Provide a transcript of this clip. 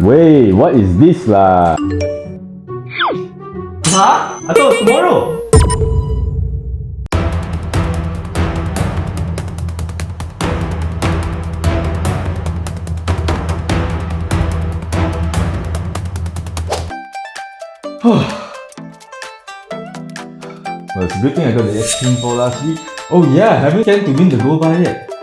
Wait, what is this lah? Huh? I thought tomorrow. Well, it's a good thing I got the X-Clean for last week. Oh yeah, haven't planned to win the gold bar yet.